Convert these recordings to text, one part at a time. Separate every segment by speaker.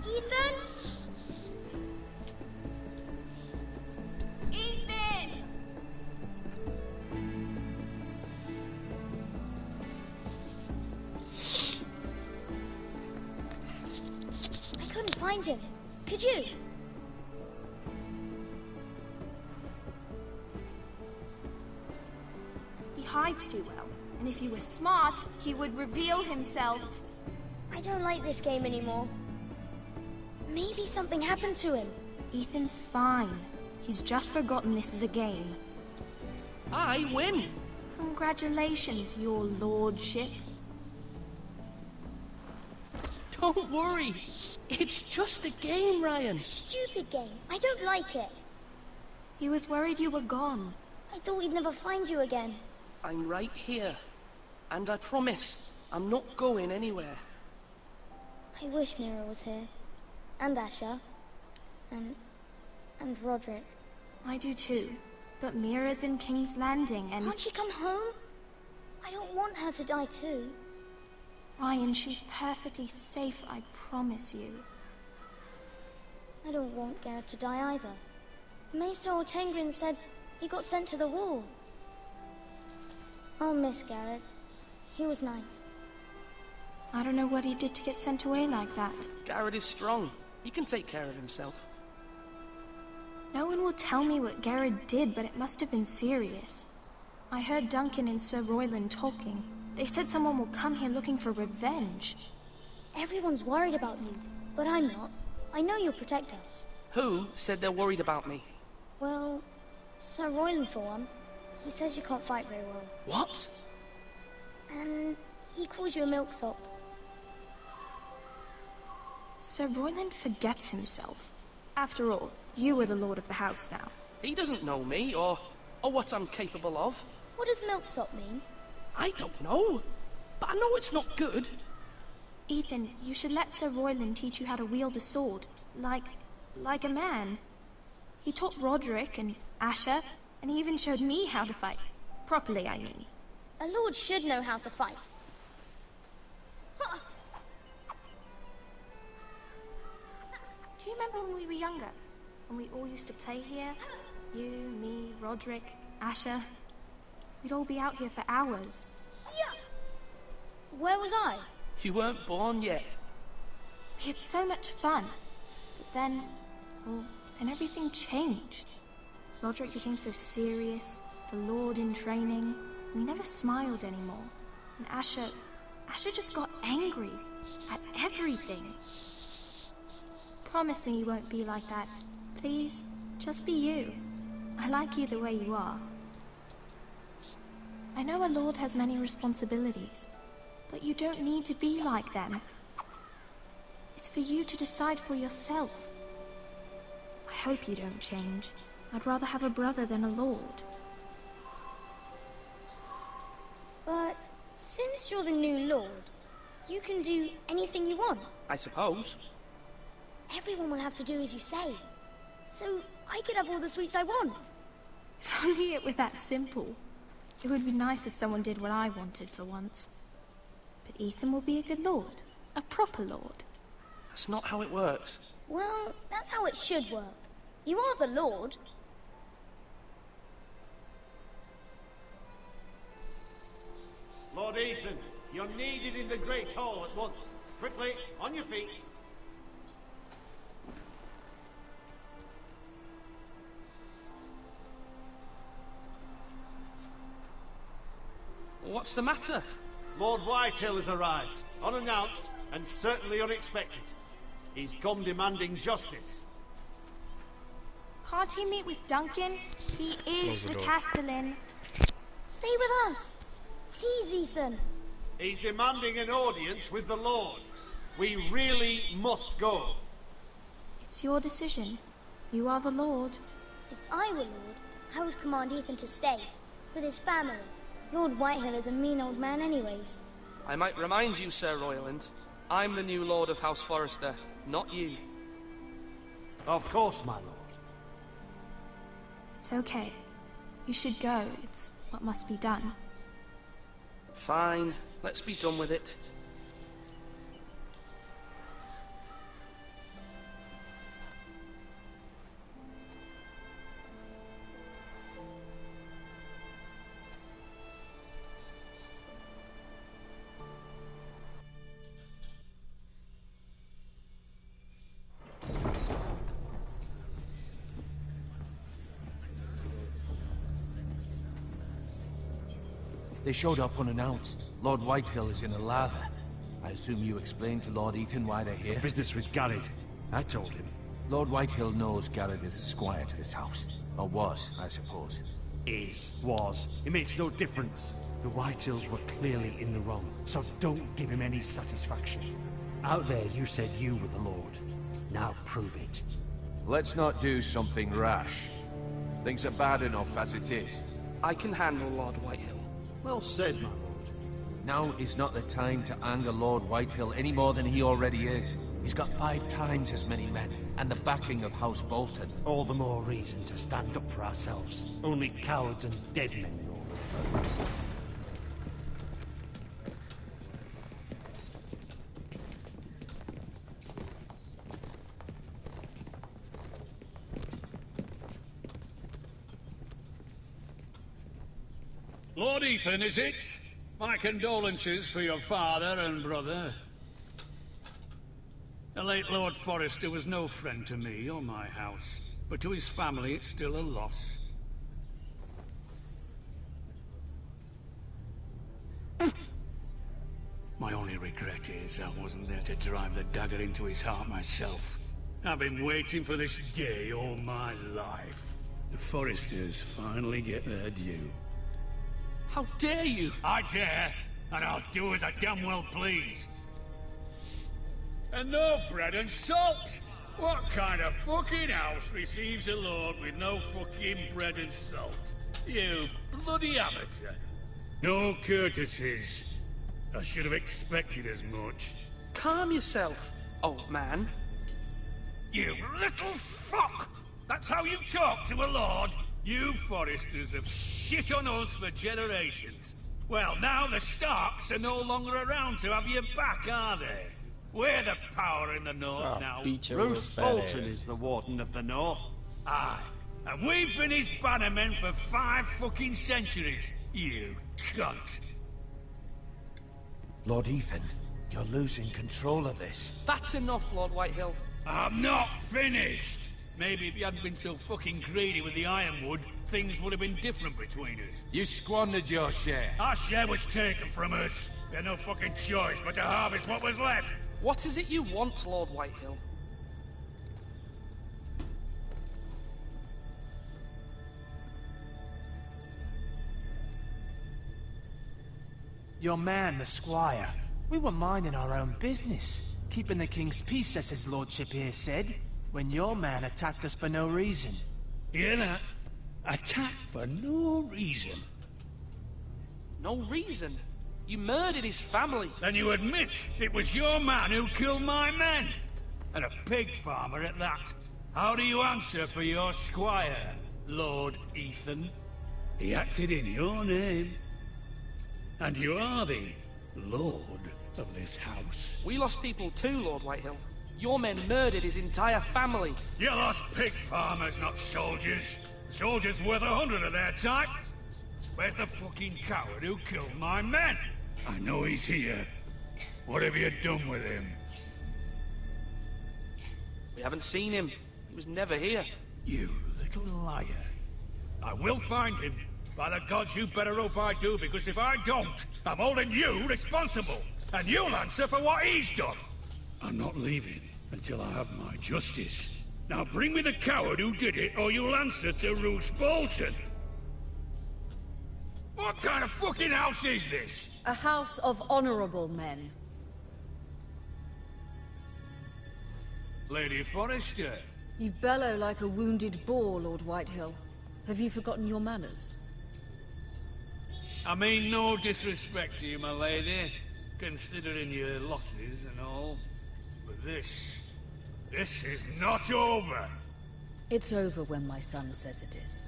Speaker 1: Ethan? Ethan! I couldn't find him. Could you?
Speaker 2: He hides too well, and if he were smart, he would reveal himself.
Speaker 1: I don't like this game anymore. Maybe something happened to him.
Speaker 2: Ethan's fine. He's just forgotten this is a game.
Speaker 3: I win!
Speaker 2: Congratulations, your lordship.
Speaker 3: Don't worry. It's just a game, Ryan.
Speaker 1: Stupid game. I don't like it.
Speaker 2: He was worried you were gone.
Speaker 1: I thought we'd never find you again.
Speaker 3: I'm right here. And I promise, I'm not going anywhere.
Speaker 1: I wish Mira was here. And Asher. And Roderick.
Speaker 2: I do too. But Mira's in King's Landing and...
Speaker 1: Can't she come home? I don't want her to die too.
Speaker 2: Ryan, she's perfectly safe, I promise you.
Speaker 1: I don't want Garrett to die either. Maester Ortengrin said he got sent to the wall. I'll miss Garrett. He was nice.
Speaker 2: I don't know what he did to get sent away like that.
Speaker 3: Garrett is strong. He can take care of himself.
Speaker 2: No one will tell me what Garrett did, but it must have been serious. I heard Duncan and Sir Royland talking. They said someone will come here looking for revenge.
Speaker 1: Everyone's worried about you, but I'm not. I know you'll protect us.
Speaker 3: Who said they're worried about me?
Speaker 1: Well, Sir Royland for one. He says you can't fight very well.
Speaker 3: What?
Speaker 1: And he calls you a milksop.
Speaker 2: Sir Royland forgets himself. After all, you are the lord of the house now.
Speaker 3: He doesn't know me, or what I'm capable of.
Speaker 1: What does milksop mean?
Speaker 3: I don't know, but I know it's not good.
Speaker 2: Ethan, you should let Sir Royland teach you how to wield a sword, like a man. He taught Roderick and Asher, and he even showed me how to fight. Properly, I mean.
Speaker 1: A lord should know how to fight.
Speaker 2: Do you remember when we were younger? When we all used to play here? You, me, Roderick, Asher. We'd all be out here for hours.
Speaker 1: Yeah. Where was I?
Speaker 3: You weren't born yet.
Speaker 2: We had so much fun. But then, well, then everything changed. Roderick became so serious, the Lord in training. We never smiled anymore. And Asher just got angry at everything. Promise me you won't be like that. Please, just be you. I like you the way you are. I know a lord has many responsibilities, but you don't need to be like them. It's for you to decide for yourself. I hope you don't change. I'd rather have a brother than a lord.
Speaker 1: But since you're the new lord, you can do anything you want.
Speaker 3: I suppose.
Speaker 1: Everyone will have to do as you say. So I could have all the sweets I want.
Speaker 2: If only it were that simple. It would be nice if someone did what I wanted for once. But Ethan will be a good lord. A proper lord.
Speaker 3: That's not how it works.
Speaker 1: Well, that's how it should work. You are the lord.
Speaker 4: Lord Ethan, you're needed in the Great Hall at once. Quickly, on your feet.
Speaker 3: What's the matter?
Speaker 4: Lord Whitehill has arrived, unannounced and certainly unexpected. He's come demanding justice.
Speaker 2: Can't he meet with Duncan? He is the Castellan.
Speaker 1: Stay with us. Please, Ethan.
Speaker 4: He's demanding an audience with the Lord. We really must go.
Speaker 2: It's your decision. You are the lord.
Speaker 1: If I were lord, I would command Ethan to stay, with his family. Lord Whitehill is a mean old man anyways.
Speaker 3: I might remind you, Sir Royland, I'm the new Lord of House Forrester, not you.
Speaker 4: Of course, my lord.
Speaker 2: It's okay. You should go. It's what must be done.
Speaker 3: Fine, let's be done with it.
Speaker 5: They showed up unannounced. Lord Whitehill is in a lather. I assume you explained to Lord Ethan why they're here?
Speaker 4: Business with Garrett. I told him.
Speaker 5: Lord Whitehill knows Garrett is a squire to this house. Or was, I suppose.
Speaker 4: Was. It makes no difference. The Whitehills were clearly in the wrong, so don't give him any satisfaction. Out there you said you were the Lord. Now prove it.
Speaker 5: Let's not do something rash. Things are bad enough as it is.
Speaker 3: I can handle Lord Whitehill.
Speaker 4: Well said, my lord.
Speaker 5: Now is not the time to anger Lord Whitehill any more than he already is. He's got 5 times as many men, and the backing of House Bolton.
Speaker 4: All the more reason to stand up for ourselves. Only cowards and dead men roll over.
Speaker 6: Lord Ethan, is it? My condolences for your father and brother. The late Lord Forrester was no friend to me or my house, but to his family it's still a loss. My only regret is I wasn't there to drive the dagger into his heart myself. I've been waiting for this day all my life. The Forresters finally get their due.
Speaker 3: How dare you!
Speaker 6: I dare, and I'll do as I damn well please. And no bread and salt! What kind of fucking house receives a lord with no fucking bread and salt? You bloody amateur. No courtesies. I should have expected as much.
Speaker 3: Calm yourself, old man.
Speaker 6: You little fuck! That's how you talk to a lord? You Forresters have shit on us for generations. Well, now the Starks are no longer around to have your back, are they? We're the power in the north now.
Speaker 4: Bruce Bolton is the Warden of the North.
Speaker 6: Aye, and we've been his bannermen for 5 fucking centuries, you cunt.
Speaker 5: Lord Ethan, you're losing control of this.
Speaker 3: That's enough, Lord Whitehill.
Speaker 6: I'm not finished. Maybe if you hadn't been so fucking greedy with the ironwood, things would have been different between us.
Speaker 5: You squandered your share.
Speaker 6: Our share was taken from us. We had no fucking choice but to harvest what was left.
Speaker 3: What is it you want, Lord Whitehill?
Speaker 7: Your man, the squire. We were minding our own business. Keeping the king's peace, as his lordship here said, when your man attacked us for no reason.
Speaker 6: Hear that? Attacked for no reason.
Speaker 3: No reason? You murdered his family.
Speaker 6: Then you admit it was your man who killed my men. And a pig farmer at that. How do you answer for your squire, Lord Ethan? He acted in your name. And you are the lord of this house.
Speaker 3: We lost people too, Lord Whitehill. Your men murdered his entire family.
Speaker 6: You lost pig farmers, not soldiers. Soldiers worth 100 of their type. Where's the fucking coward who killed my men? I know he's here. What have you done with him?
Speaker 3: We haven't seen him. He was never here.
Speaker 6: You little liar. I will find him. By the gods, you better hope I do, because if I don't, I'm holding you responsible. And you'll answer for what he's done. I'm not leaving until I have my justice. Now bring me the coward who did it, or you'll answer to Roose Bolton. What kind of fucking house is this?
Speaker 8: A house of honorable men.
Speaker 6: Lady Forrester.
Speaker 8: You bellow like a wounded boar, Lord Whitehill. Have you forgotten your manners?
Speaker 6: I mean no disrespect to you, my lady, considering your losses and all. But this is not over.
Speaker 8: It's over when my son says it is.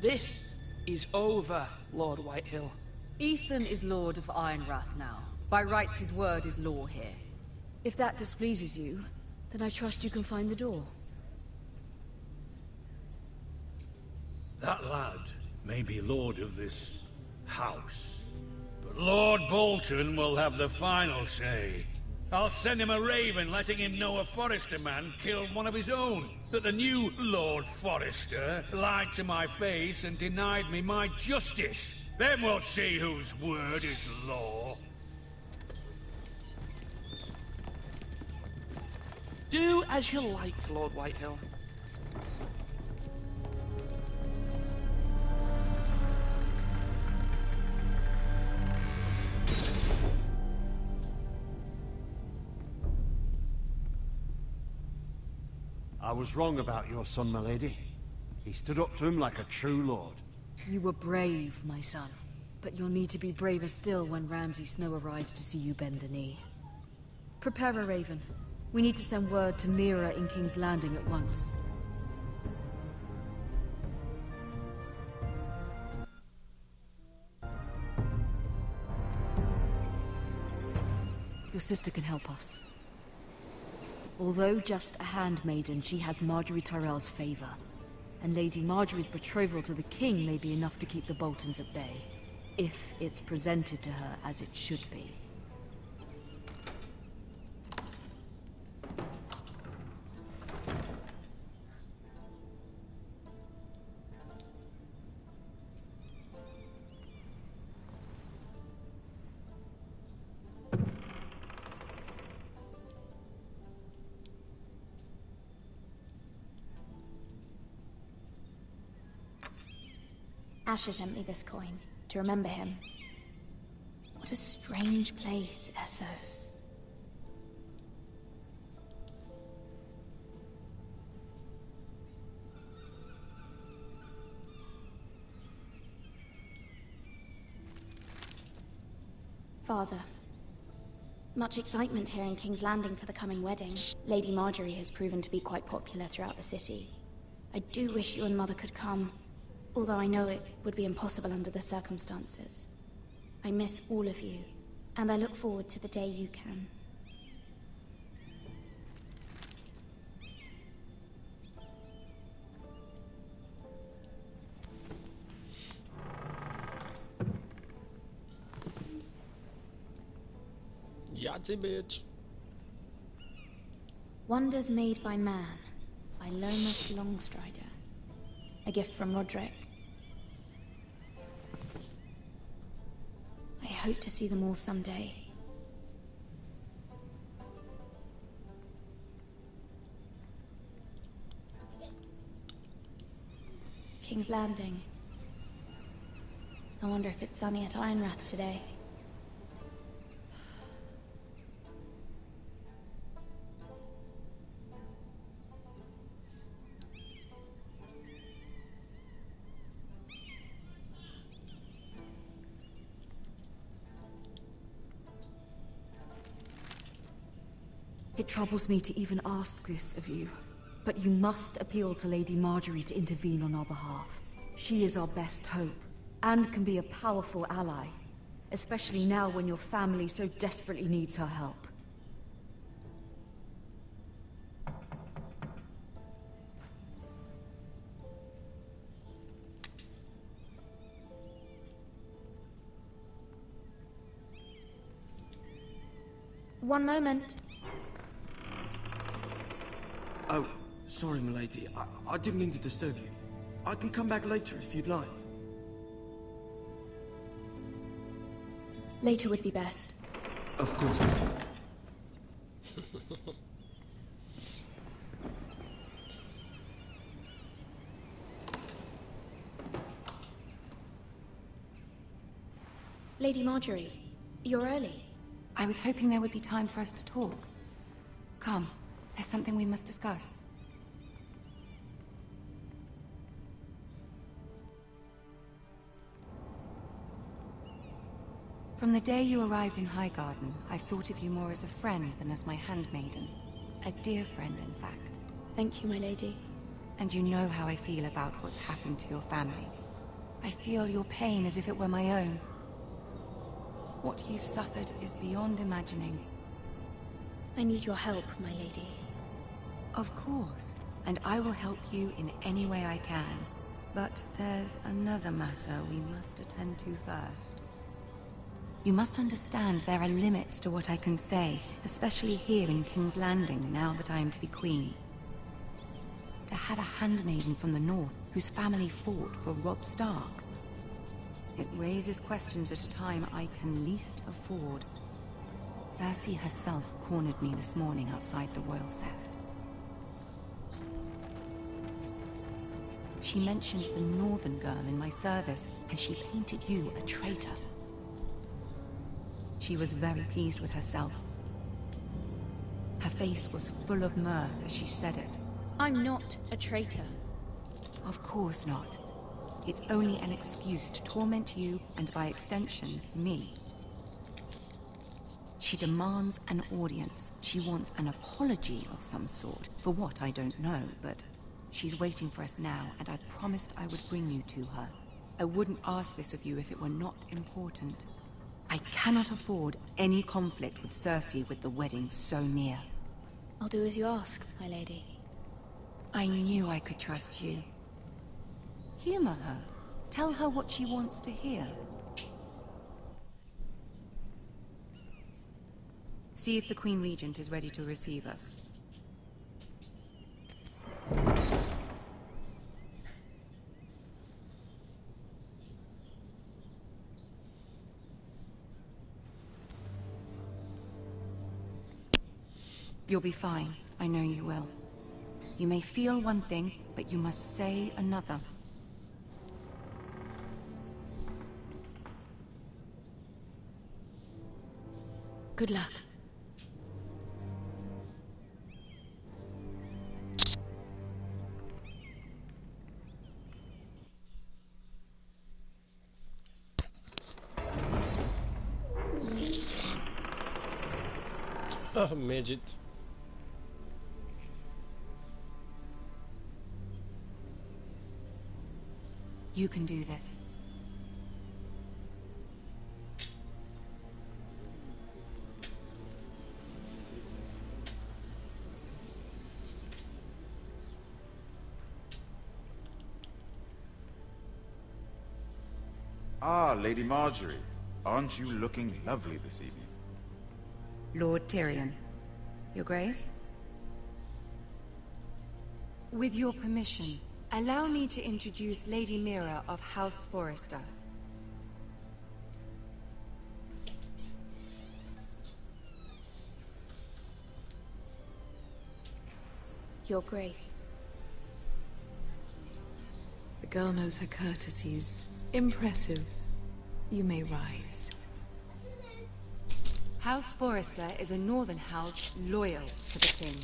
Speaker 3: This is over, Lord Whitehill.
Speaker 8: Ethan is Lord of Ironrath now. By rights, his word is law here. If that displeases you, then I trust you can find the door.
Speaker 6: That lad may be lord of this house, but Lord Bolton will have the final say. I'll send him a raven letting him know a Forrester man killed one of his own. That the new Lord Forrester lied to my face and denied me my justice. Then we'll see whose word is law.
Speaker 3: Do as you like, Lord Whitehill.
Speaker 4: I was wrong about your son, my lady. He stood up to him like a true lord.
Speaker 8: You were brave, my son. But you'll need to be braver still when Ramsay Snow arrives to see you bend the knee. Prepare a raven. We need to send word to Mira in King's Landing at once. Your sister can help us. Although just a handmaiden, she has Marjorie Tyrell's favor. And Lady Marjorie's betrothal to the king may be enough to keep the Boltons at bay. If it's presented to her as it should be.
Speaker 2: Asher sent me this coin, to remember him. What a strange place, Essos. Father, much excitement here in King's Landing for the coming wedding. Lady Marjorie has proven to be quite popular throughout the city. I do wish you and Mother could come. Although I know it would be impossible under the circumstances. I miss all of you, and I look forward to the day you can.
Speaker 9: Yahtzee, bitch.
Speaker 2: Wonders Made by Man, by Lomas Longstrider. A gift from Roderick. I hope to see them all someday. King's Landing. I wonder if it's sunny at Ironrath today.
Speaker 8: It troubles me to even ask this of you, but you must appeal to Lady Marjorie to intervene on our behalf. She is our best hope, and can be a powerful ally, especially now when your family so desperately needs her help.
Speaker 2: One moment.
Speaker 10: Oh, sorry, milady. I didn't mean to disturb you. I can come back later if you'd like.
Speaker 2: Later would be best.
Speaker 10: Of course.
Speaker 2: Lady Marjorie, you're early.
Speaker 11: I was hoping there would be time for us to talk. Come, there's something we must discuss. From the day you arrived in Highgarden, I've thought of you more as a friend than as my handmaiden. A dear friend, in fact.
Speaker 2: Thank you, my lady.
Speaker 11: And you know how I feel about what's happened to your family. I feel your pain as if it were my own. What you've suffered is beyond imagining.
Speaker 2: I need your help, my lady.
Speaker 11: Of course, and I will help you in any way I can. But there's another matter we must attend to first. You must understand there are limits to what I can say, especially here in King's Landing, now that I am to be queen. To have a handmaiden from the north whose family fought for Robb Stark. It raises questions at a time I can least afford. Cersei herself cornered me this morning outside the Royal Sept. She mentioned the Northern girl in my service, and she painted you a traitor. She was very pleased with herself. Her face was full of mirth as she said it.
Speaker 2: I'm not a traitor.
Speaker 11: Of course not. It's only an excuse to torment you, and by extension, me. She demands an audience. She wants an apology of some sort. For what, I don't know, but she's waiting for us now, and I'd promised I would bring you to her. I wouldn't ask this of you if it were not important. I cannot afford any conflict with Cersei with the wedding so near.
Speaker 2: I'll do as you ask, my lady.
Speaker 11: I knew I could trust you. Humor her. Tell her what she wants to hear. See if the Queen Regent is ready to receive us. You'll be fine. I know you will. You may feel one thing, but you must say another.
Speaker 2: Good luck.
Speaker 9: Oh, midget.
Speaker 11: You can do this.
Speaker 12: Ah, Lady Marjorie. Aren't you looking lovely this evening?
Speaker 11: Lord Tyrion. Your Grace? With your permission, allow me to introduce Lady Mira of House Forrester.
Speaker 2: Your Grace.
Speaker 13: The girl knows her courtesies. Impressive. You may rise.
Speaker 11: House Forrester is a northern house loyal to the king.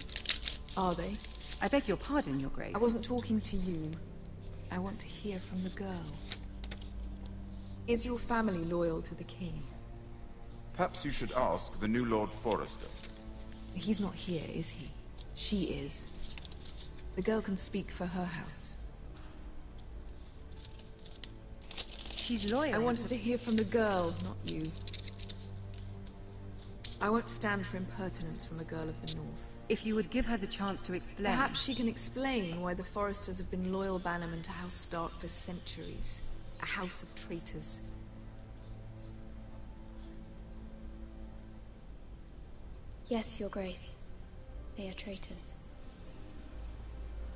Speaker 13: Are they?
Speaker 11: I beg your pardon, Your Grace.
Speaker 13: I wasn't talking to you. I want to hear from the girl. Is your family loyal to the king?
Speaker 12: Perhaps you should ask the new Lord Forrester.
Speaker 13: He's not here, is he? She is. The girl can speak for her house.
Speaker 11: She's loyal.
Speaker 13: I wanted to hear from the girl, not you. I won't stand for impertinence from a girl of the North.
Speaker 11: If you would give her the chance to explain...
Speaker 13: Perhaps she can explain why the Forresters have been loyal bannermen to House Stark for centuries. A house of traitors.
Speaker 2: Yes, Your Grace. They are traitors.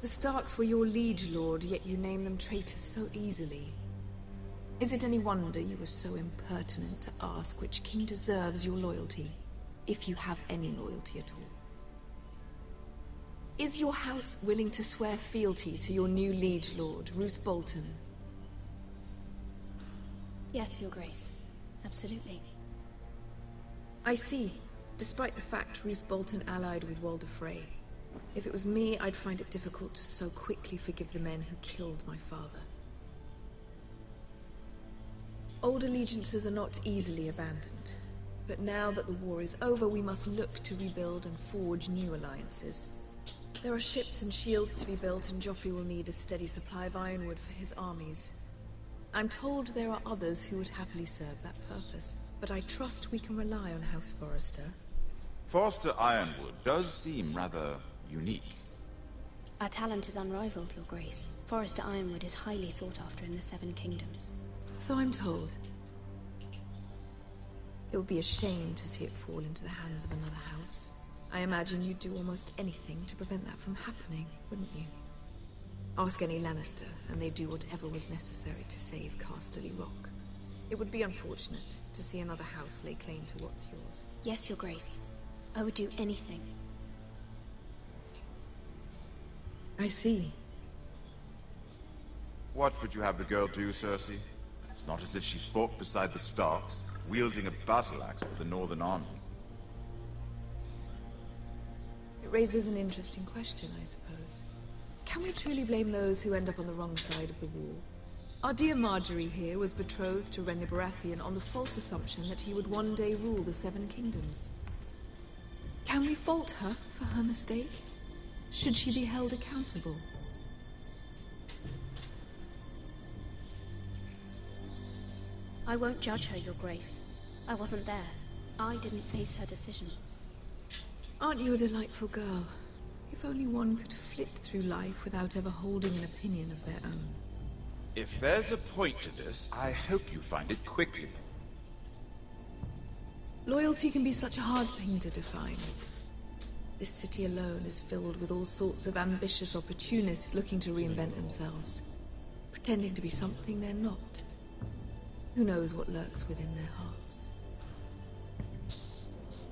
Speaker 13: The Starks were your liege lord, yet you name them traitors so easily. Is it any wonder you were so impertinent to ask which king deserves your loyalty, if you have any loyalty at all? Is your house willing to swear fealty to your new liege lord, Roose Bolton?
Speaker 2: Yes, Your Grace. Absolutely.
Speaker 13: I see. Despite the fact Roose Bolton allied with Walder Frey. If it was me, I'd find it difficult to so quickly forgive the men who killed my father. Old allegiances are not easily abandoned. But now that the war is over, we must look to rebuild and forge new alliances. There are ships and shields to be built, and Joffrey will need a steady supply of ironwood for his armies. I'm told there are others who would happily serve that purpose, but I trust we can rely on House Forrester.
Speaker 12: Forrester Ironwood does seem rather unique.
Speaker 2: Our talent is unrivaled, Your Grace. Forrester Ironwood is highly sought after in the Seven Kingdoms.
Speaker 13: So I'm told. It would be a shame to see it fall into the hands of another house. I imagine you'd do almost anything to prevent that from happening, wouldn't you? Ask any Lannister, and they'd do whatever was necessary to save Casterly Rock. It would be unfortunate to see another house lay claim to what's yours.
Speaker 9: Yes, Your Grace. I would do anything.
Speaker 13: I see.
Speaker 12: What would you have the girl do, Cersei? It's not as if she fought beside the Starks, wielding a battle axe for the Northern Army.
Speaker 13: It raises an interesting question, I suppose. Can we truly blame those who end up on the wrong side of the war? Our dear Marjorie here was betrothed to Renly Baratheon on the false assumption that he would one day rule the Seven Kingdoms. Can we fault her for her mistake? Should she be held accountable?
Speaker 9: I won't judge her, Your Grace. I wasn't there. I didn't face her decisions.
Speaker 13: Aren't you a delightful girl? If only one could flit through life without ever holding an opinion of their own.
Speaker 12: If there's a point to this, I hope you find it quickly.
Speaker 13: Loyalty can be such a hard thing to define. This city alone is filled with all sorts of ambitious opportunists looking to reinvent themselves, pretending to be something they're not. Who knows what lurks within their hearts?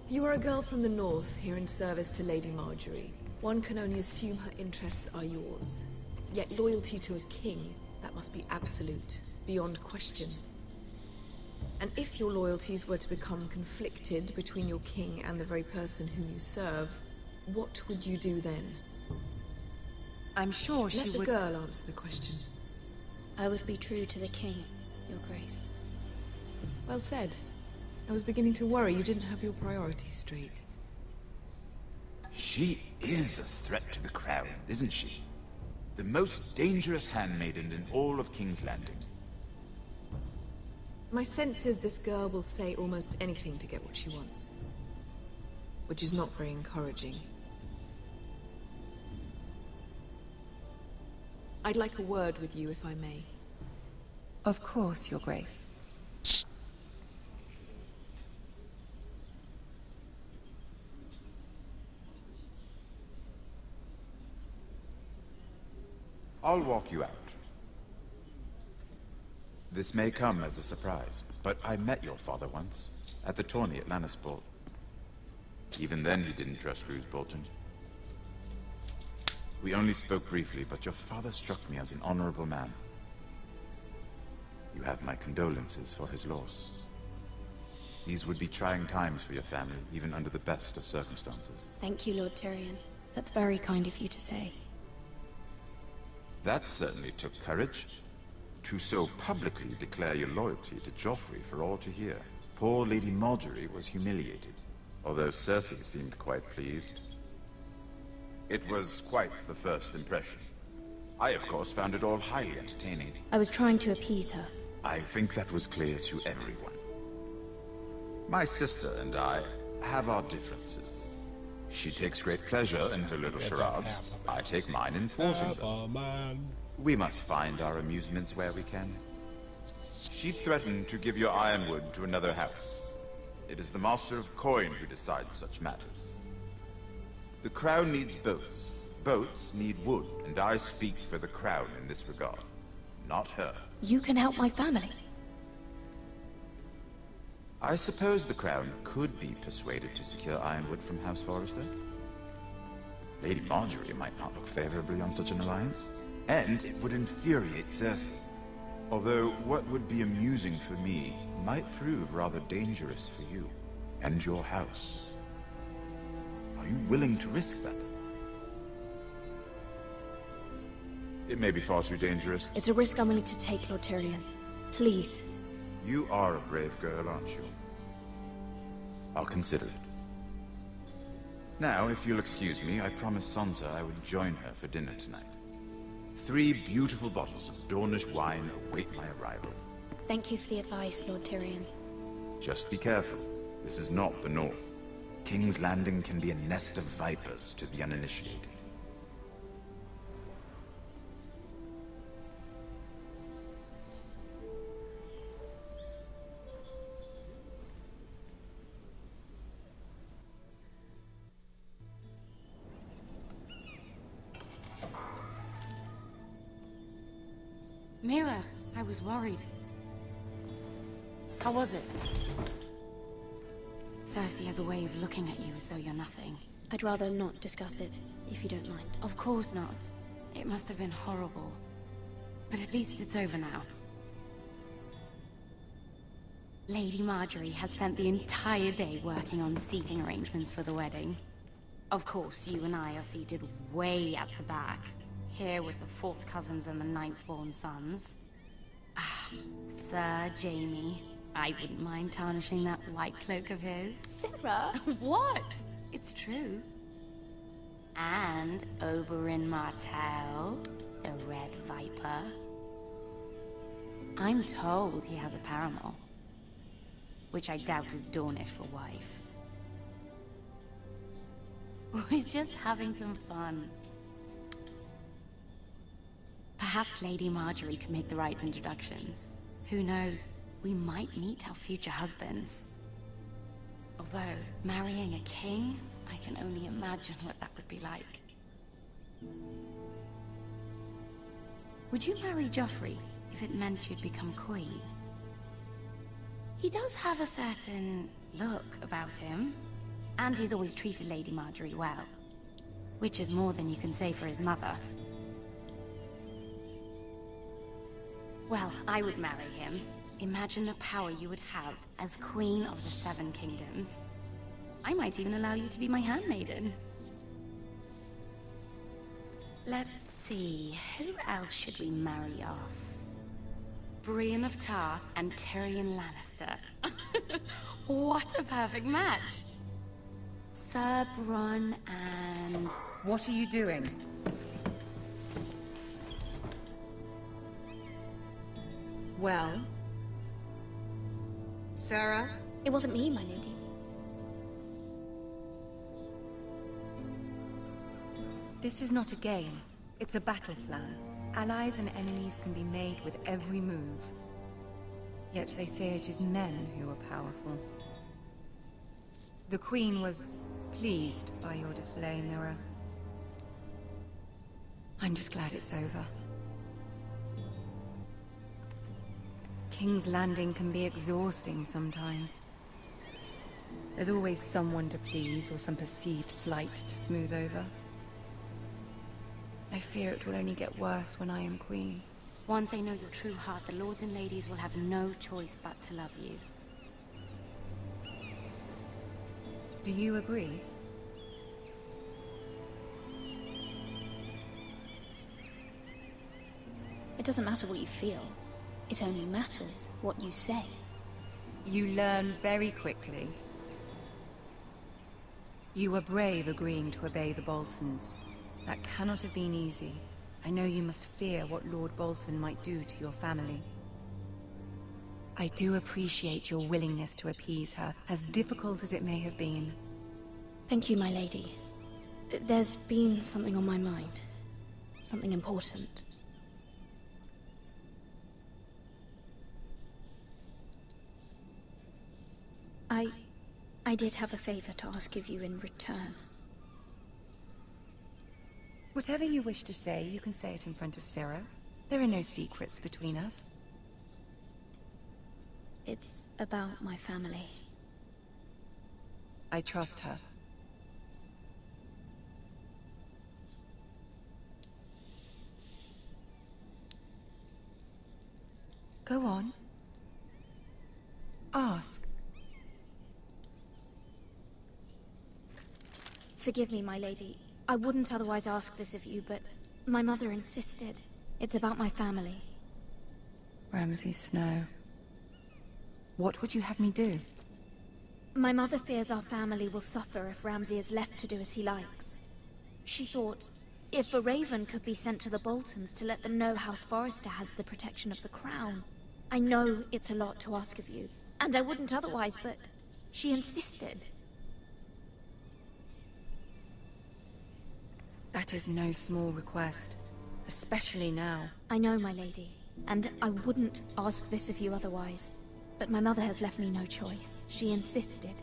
Speaker 13: You are a girl from the north, here in service to Lady Marjorie. One can only assume her interests are yours. Yet loyalty to a king, that must be absolute, beyond question. And if your loyalties were to become conflicted between your king and the very person whom you serve, what would you do then?
Speaker 11: I'm sure she would...
Speaker 13: Let the girl answer the question.
Speaker 9: I would be true to the king, Your Grace.
Speaker 13: Well said. I was beginning to worry you didn't have your priorities straight.
Speaker 12: She is a threat to the crown, isn't she? The most dangerous handmaiden in all of King's Landing.
Speaker 13: My sense is this girl will say almost anything to get what she wants. Which is not very encouraging. I'd like a word with you, if I may.
Speaker 11: Of course, Your Grace.
Speaker 12: I'll walk you out. This may come as a surprise, but I met your father once, at the tourney at Lannisport. Even then he didn't trust Roose Bolton. We only spoke briefly, but your father struck me as an honorable man. You have my condolences for his loss. These would be trying times for your family, even under the best of circumstances.
Speaker 9: Thank you, Lord Tyrion. That's very kind of you to say.
Speaker 12: That certainly took courage. To so publicly declare your loyalty to Joffrey for all to hear. Poor Lady Marjorie was humiliated, although Cersei seemed quite pleased. It was quite the first impression. I, of course, found it all highly entertaining.
Speaker 9: I was trying to appease her.
Speaker 12: I think that was clear to everyone. My sister and I have our differences. She takes great pleasure in her little charades. I take mine in thwarting them. We must find our amusements where we can. She threatened to give your ironwood to another house. It is the Master of Coin who decides such matters. The crown needs boats. Boats need wood, and I speak for the crown in this regard, not her.
Speaker 9: You can help my family.
Speaker 12: I suppose the crown could be persuaded to secure ironwood from House Forrester. Lady Marjorie might not look favorably on such an alliance, and it would infuriate Cersei. Although what would be amusing for me might prove rather dangerous for you and your house. Are you willing to risk that? It may be far too dangerous.
Speaker 9: It's a risk I'm willing to take, Lord Tyrion. Please.
Speaker 12: You are a brave girl, aren't you? I'll consider it. Now, if you'll excuse me, I promised Sansa I would join her for dinner tonight. 3 beautiful bottles of Dornish wine await my arrival.
Speaker 9: Thank you for the advice, Lord Tyrion.
Speaker 12: Just be careful. This is not the North. King's Landing can be a nest of vipers to the uninitiated.
Speaker 8: Mira, I was worried.
Speaker 11: How was it? Cersei has a way of looking at you as though you're nothing.
Speaker 9: I'd rather not discuss it, if you don't mind.
Speaker 11: Of course not. It must have been horrible. But at least it's over now. Lady Marjorie has spent the entire day working on seating arrangements for the wedding. Of course, you and I are seated way at the back, here with the 4th cousins and the 9th-born sons. Ah, Sir Jaime. I wouldn't mind tarnishing that white cloak of his.
Speaker 2: Sarah?
Speaker 11: What? It's true. And Oberyn Martell, the Red Viper. I'm told he has a paramour, which I doubt is Dornish for wife. We're just having some fun. Perhaps Lady Marjorie could make the right introductions. Who knows? We might meet our future husbands. Although, marrying a king, I can only imagine what that would be like. Would you marry Joffrey if it meant you'd become queen? He does have a certain look about him, and he's always treated Lady Marjorie well, which is more than you can say for his mother. Well, I would marry him. Imagine the power you would have as Queen of the 7 Kingdoms. I might even allow you to be my handmaiden. Let's see, who else should we marry off? Brienne of Tarth and Tyrion Lannister. What a perfect match! Sir Bronn and...
Speaker 14: What are you doing? Well? Sarah?
Speaker 9: It wasn't me, my lady.
Speaker 14: This is not a game. It's a battle plan. Allies and enemies can be made with every move. Yet they say it is men who are powerful. The Queen was pleased by your display, Mira. I'm just glad it's over. King's Landing can be exhausting sometimes. There's always someone to please or some perceived slight to smooth over. I fear it will only get worse when I am queen.
Speaker 11: Once they know your true heart, the lords and ladies will have no choice but to love you.
Speaker 14: Do you agree?
Speaker 9: It doesn't matter what you feel. It only matters what you say.
Speaker 14: You learn very quickly. You were brave agreeing to obey the Boltons. That cannot have been easy. I know you must fear what Lord Bolton might do to your family. I do appreciate your willingness to appease her, as difficult as it may have been.
Speaker 9: Thank you, my lady. There's been something on my mind. Something important. I did have a favor to ask of you in return.
Speaker 14: Whatever you wish to say, you can say it in front of Sarah. There are no secrets between us.
Speaker 9: It's about my family.
Speaker 14: I trust her. Go on. Ask.
Speaker 9: Forgive me, my lady. I wouldn't otherwise ask this of you, but my mother insisted. It's about my family.
Speaker 14: Ramsay Snow. What would you have me do?
Speaker 9: My mother fears our family will suffer if Ramsay is left to do as he likes. She thought, if a raven could be sent to the Boltons to let them know House Forrester has the protection of the crown. I know it's a lot to ask of you, and I wouldn't otherwise, but she insisted.
Speaker 14: That is no small request, especially now.
Speaker 9: I know, my lady, and I wouldn't ask this of you otherwise. But my mother has left me no choice. She insisted.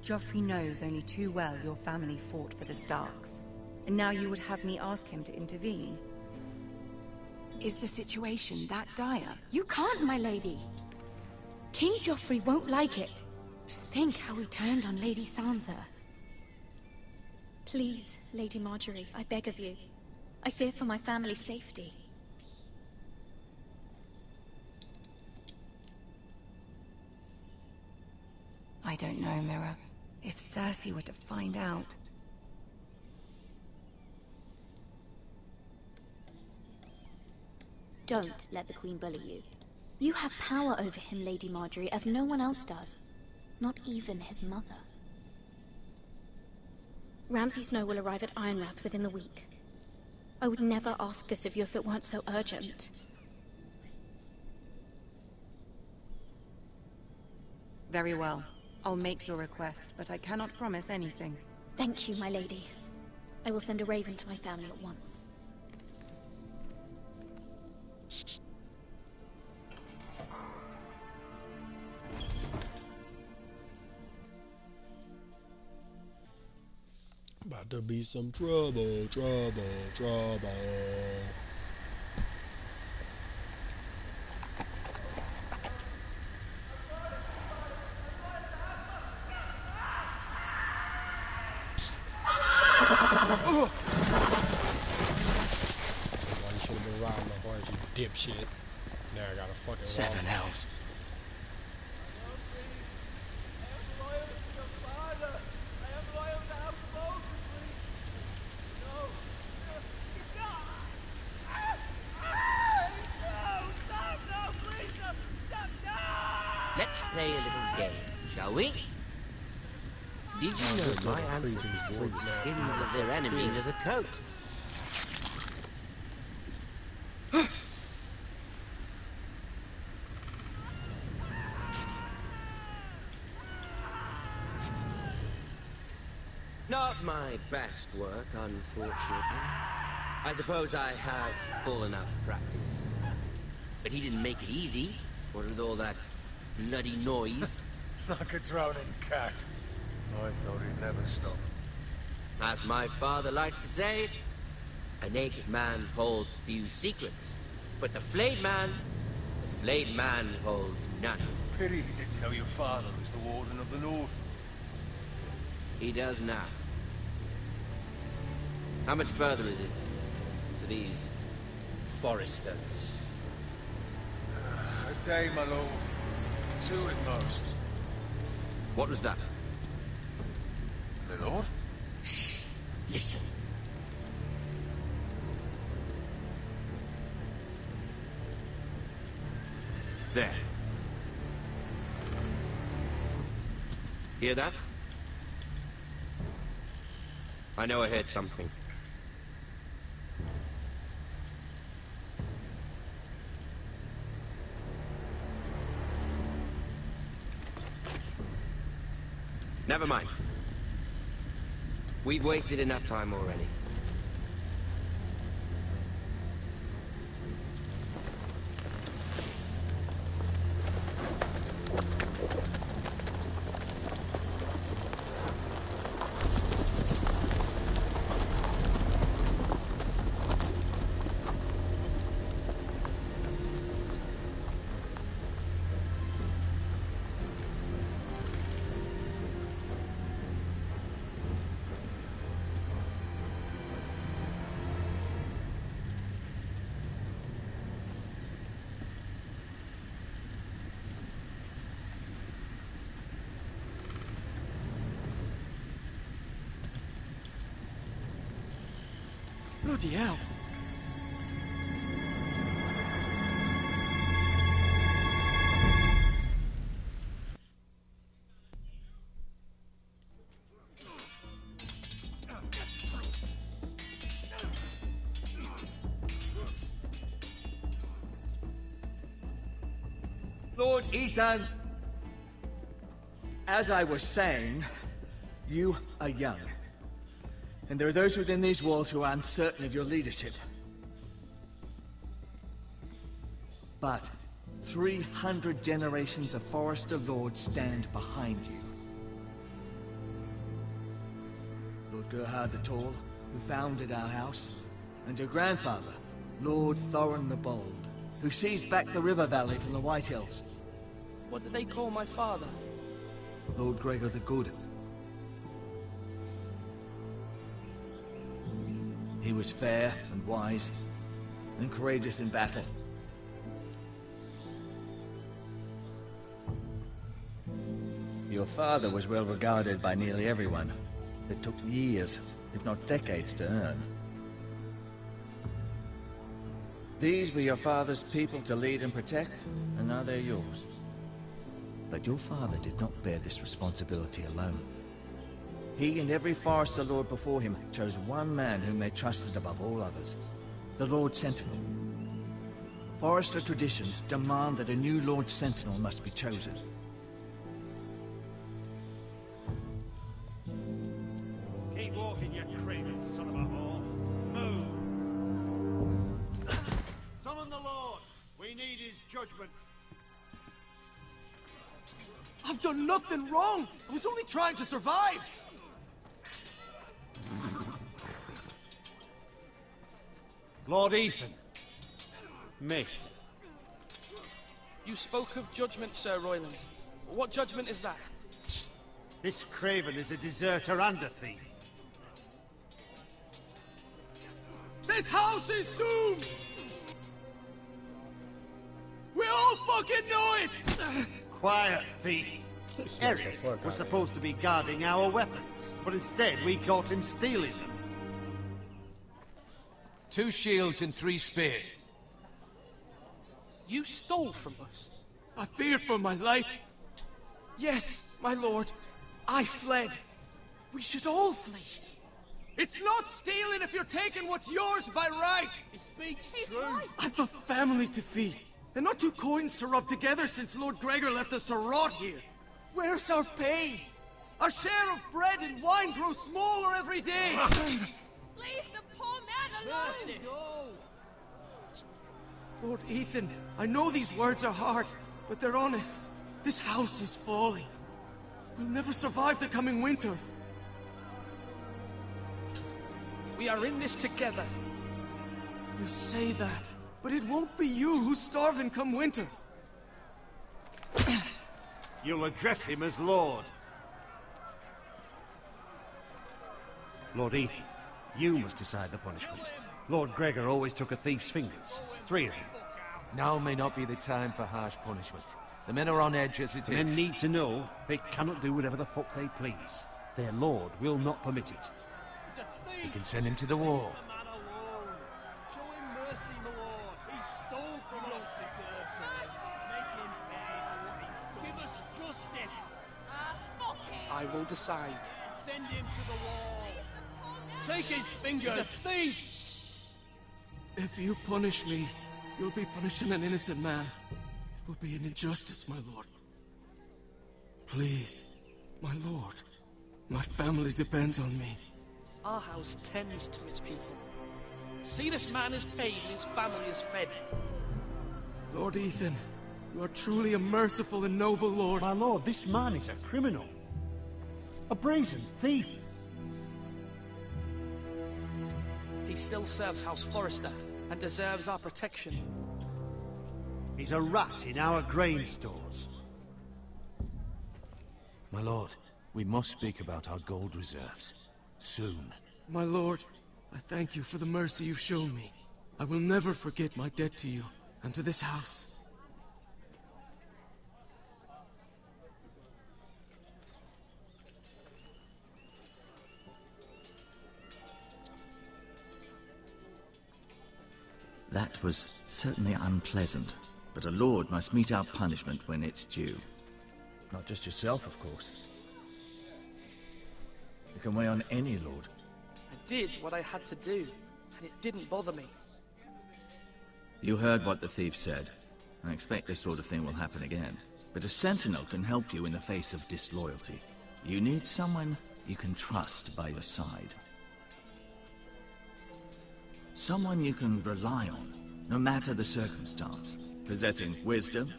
Speaker 14: Joffrey knows only too well your family fought for the Starks. And now you would have me ask him to intervene? Is the situation that dire?
Speaker 11: You can't, my lady.
Speaker 8: King Joffrey won't like it. Just think how he turned on Lady Sansa.
Speaker 9: Please, Lady Marjorie, I beg of you. I fear for my family's safety.
Speaker 14: I don't know, Mira. If Cersei were to find out...
Speaker 9: Don't let the Queen bully you. You have power over him, Lady Marjorie, as no one else does. Not even his mother. Ramsay Snow will arrive at Ironrath within the week. I would never ask this of you if it weren't so urgent.
Speaker 14: Very well. I'll make your request, but I cannot promise anything.
Speaker 9: Thank you, my lady. I will send a raven to my family at once.
Speaker 15: About to be some trouble, trouble, trouble. Why you should have been riding the horse, you dipshit. Now I got a fucking
Speaker 16: 7 elves.
Speaker 17: Let's play a little game, shall we? Did you know my ancestors wore the skins of their enemies as a coat? Not my best work, unfortunately. I suppose I have fallen out of practice. But he didn't make it easy, what with all that bloody noise.
Speaker 18: Like a drowning cat. I thought he'd never stop.
Speaker 17: As my father likes to say, a naked man holds few secrets, but the flayed man holds none.
Speaker 18: Pity he didn't know your father was the Warden of the North.
Speaker 17: He does now. How much further is it to these foresters?
Speaker 18: A day, my lord. 2 at most.
Speaker 17: What was that?
Speaker 18: My lord?
Speaker 17: Shh! Listen. There. Hear that? I know I heard something. Never mind. We've wasted enough time already.
Speaker 16: Bloody hell.
Speaker 19: Lord Ethan, as I was saying, you are young. And there are those within these walls who are uncertain of your leadership. But 300 generations of Forester Lords stand behind you. Lord Gerhard the Tall, who founded our house, and your grandfather, Lord Thorin the Bold, who seized back the river valley from the White Hills.
Speaker 3: What did they call my father?
Speaker 19: Lord Gregor the Good. He was fair and wise, and courageous in battle. Your father was well regarded by nearly everyone. It took years, if not decades, to earn. These were your father's people to lead and protect, and now they're yours. But your father did not bear this responsibility alone. He and every Forester Lord before him chose one man whom they trusted above all others, the Lord Sentinel. Forester traditions demand that a new Lord Sentinel must be chosen.
Speaker 4: Keep walking, you craven son of a whore. Move! Summon the Lord! We need his judgment.
Speaker 7: I've done nothing wrong! I was only trying to survive!
Speaker 4: Lord Ethan. Mate.
Speaker 3: You spoke of judgment, Sir Royland. What judgment is that?
Speaker 4: This craven is a deserter and a thief.
Speaker 7: This house is doomed! We all fucking know it!
Speaker 4: Quiet, thief. Eric was supposed to be guarding our weapons, but instead we caught him stealing them.
Speaker 5: 2 shields and 3 spears.
Speaker 3: You stole from us?
Speaker 7: I feared for my life. Yes, my lord. I fled. We should all flee. It's not stealing if you're taking what's yours by right.
Speaker 18: He speaks true. Right.
Speaker 7: I've a family to feed, and not 2 coins to rub together since Lord Gregor left us to rot here. Where's our pay? Our share of bread and wine grows smaller every day.
Speaker 16: Leave the poor man alone!
Speaker 18: Mercy. Go.
Speaker 7: Lord Ethan, I know these words are hard, but they're honest. This house is falling. We'll never survive the coming winter.
Speaker 3: We are in this together.
Speaker 7: You say that, but it won't be you who's starving come winter.
Speaker 4: You'll address him as Lord. Lord Ethan, you must decide the punishment. Lord Gregor always took a thief's fingers. 3 of them.
Speaker 5: Now may not be the time for harsh punishment. The men are on edge as it is.
Speaker 4: Men need to know they cannot do whatever the fuck they please. Their lord will not permit it.
Speaker 5: We can send him to the wall.
Speaker 18: Show him mercy, my lord. He stole from us. Make him pay for what he stole. Give us justice.
Speaker 16: Fuck him!
Speaker 3: I will decide.
Speaker 18: Send him to the wall. Take his fingers. He's a thief.
Speaker 7: If you punish me, you'll be punishing an innocent man. It will be an injustice, my lord. Please, my lord. My family depends on me.
Speaker 3: Our house tends to its people. See, this man is paid and his family is fed.
Speaker 7: Lord Ethan, you are truly a merciful and noble lord.
Speaker 4: My lord, this man is a criminal. A brazen thief.
Speaker 3: He still serves House Forester and deserves our protection.
Speaker 4: He's a rat in our grain stores.
Speaker 5: My lord, we must speak about our gold reserves. Soon.
Speaker 7: My lord, I thank you for the mercy you've shown me. I will never forget my debt to you and to this house.
Speaker 19: That was certainly unpleasant, but a lord must mete out punishment when it's due. Not just yourself, of course. You can weigh on any lord.
Speaker 3: I did what I had to do, and it didn't bother me.
Speaker 19: You heard what the thief said. I expect this sort of thing will happen again. But a sentinel can help you in the face of disloyalty. You need someone you can trust by your side. Someone you can rely on, no matter the circumstance. Possessing wisdom.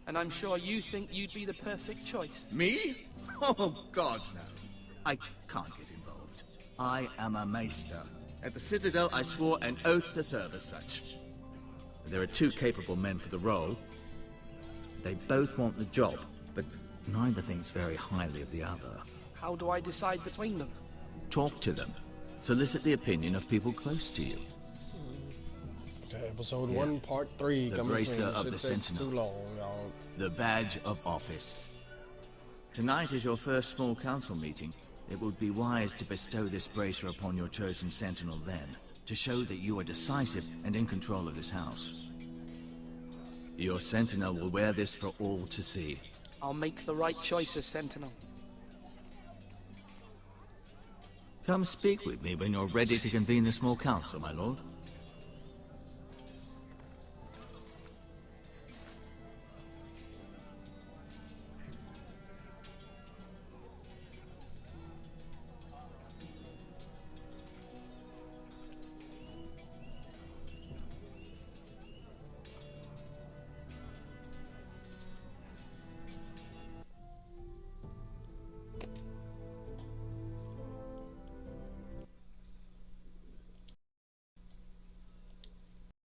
Speaker 3: And I'm sure you think you'd be the perfect choice.
Speaker 19: Me? Oh, gods no. I can't get involved. I am a maester. At the Citadel, I swore an oath to serve as such. There are 2 capable men for the role. They both want the job, but neither thinks very highly of the other.
Speaker 3: How do I decide between them?
Speaker 19: Talk to them. Solicit the opinion of people close to you.
Speaker 15: Okay, episode 1, part 3.
Speaker 19: The Bracer of the Sentinel.
Speaker 15: Too long, y'all.
Speaker 19: The Badge of Office. Tonight is your first small council meeting. It would be wise to bestow this bracer upon your chosen sentinel then, to show that you are decisive and in control of this house. Your sentinel will wear this for all to see.
Speaker 3: I'll make the right choice as sentinel.
Speaker 19: Come speak with me when you're ready to convene the small council, my lord.